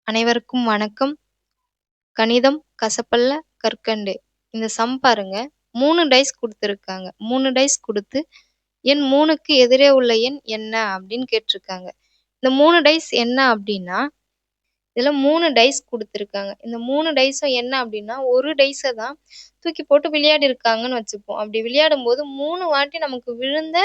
அனைவருக்கும் வணக்கம். கணிதம் கசப்பல்ல கற்கண்டு. இந்த சம் பாருங்க. 3 டைஸ் குடுத்திருக்காங்க. 3 டைஸ் குடுத்து, எண் 3க்கு எதிரே உள்ள எண் என்ன? அப்படின்னு கேட்டிருக்காங்க. இந்த 3 டைஸ் என்ன அப்படின்னா, இதுல 3 டைஸ் குடுத்திருக்காங்க. இந்த 3 டைஸும் என்ன அப்படின்னா, ஒரு டைஸ தான் தூக்கி போட்டு விளையாடிருக்காங்கன்னு வச்சுப்போம். அப்படி விளையாடும்போது 3 வாட்டி நமக்கு விழுந்த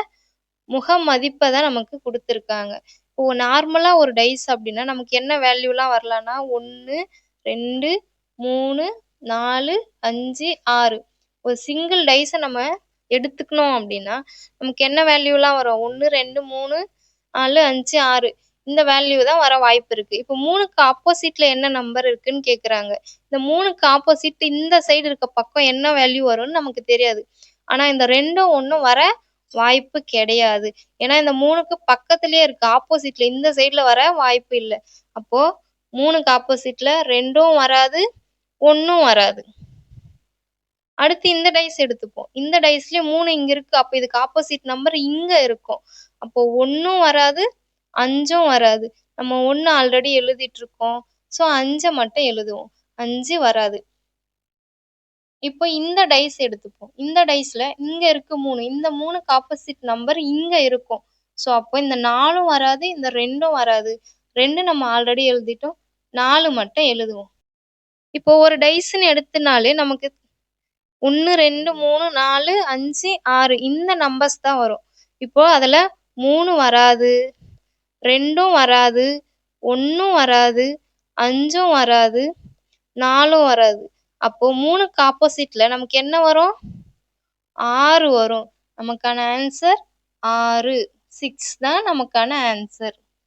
முக மதிப்ப தான் நமக்கு குடுத்திருக்காங்க. இப்போ நார்மலா ஒரு டைஸ் அப்டின்னா, நமக்கு என்ன வேல்யூலாம் வரலான்னா 1, 2, 3, 4, 5, 6. ஒரு சிங்கிள் டைஸ நம்ம எடுத்துக்கணும் அப்டின்னா, நமக்கு என்ன வேல்யூலாம் வரும்? 1, 2, 3, 4, 5, 6. இந்த வேல்யூ தான் வர வாய்ப்பு இருக்கு. இப்போ 3க்கு ஆப்போசிட்ல என்ன நம்பர் இருக்குன்னு கேட்குறாங்க. இந்த 3க்கு ஆப்போசிட் இந்த சைடு இருக்க பக்கம் என்ன வேல்யூ வரும்னு நமக்கு தெரியாது. ஆனா இந்த 2ம் 1ம் வர வாய்ப்பு கிடையாது. ஏன்னா இந்த 3க்கு பக்கத்திலேயே இருக்கு. ஆப்போசிட்ல இந்த சைடுல வர வாய்ப்பு இல்ல. அப்போ 3க்கு ஆப்போசிட்ல 2ம் வராது, 1ம் வராது. அடுத்து இந்த டைஸ் எடுத்துப்போம். இந்த டைஸ்லயும் 3 இங்க இருக்கு. அப்ப இதுக்கு ஆப்போசிட் நம்பர் இங்க இருக்கும். அப்போ 1ம் வராது, 5ம் வராது. நம்ம 1 ஆல்ரெடி எழுதிட்டுருக்கோம். ஸோ 5 மட்டும் எழுதுவோம். 5 வராது. இப்போ இந்த டைஸ் எடுத்துப்போம். இந்த டைஸ்ல இங்க இருக்கு 3. இந்த 3க்கு ஆப்போசிட் நம்பர் இங்க இருக்கும். ஸோ அப்போ இந்த 4ம் வராது, இந்த 2ம் வராது. 2 நம்ம ஆல்ரெடி எழுதிட்டோம். 4 மட்டும் எழுதுவோம். இப்போ ஒரு டைஸ்ன்னு எடுத்தனாலே நமக்கு 1, 2, 3, 4, 5, 6 இந்த நம்பர்ஸ் தான் வரும். இப்போ அதுல 3 வராது, 2ம் வராது, 1ம் வராது, 5ம் வராது, 4ம் வராது. அப்போ 3க்கு ஆப்போசிட்ல நமக்கு என்ன வரும்? 6 வரும். நமக்கான ஆன்சர் 6. 6 தான் நமக்கான ஆன்சர்.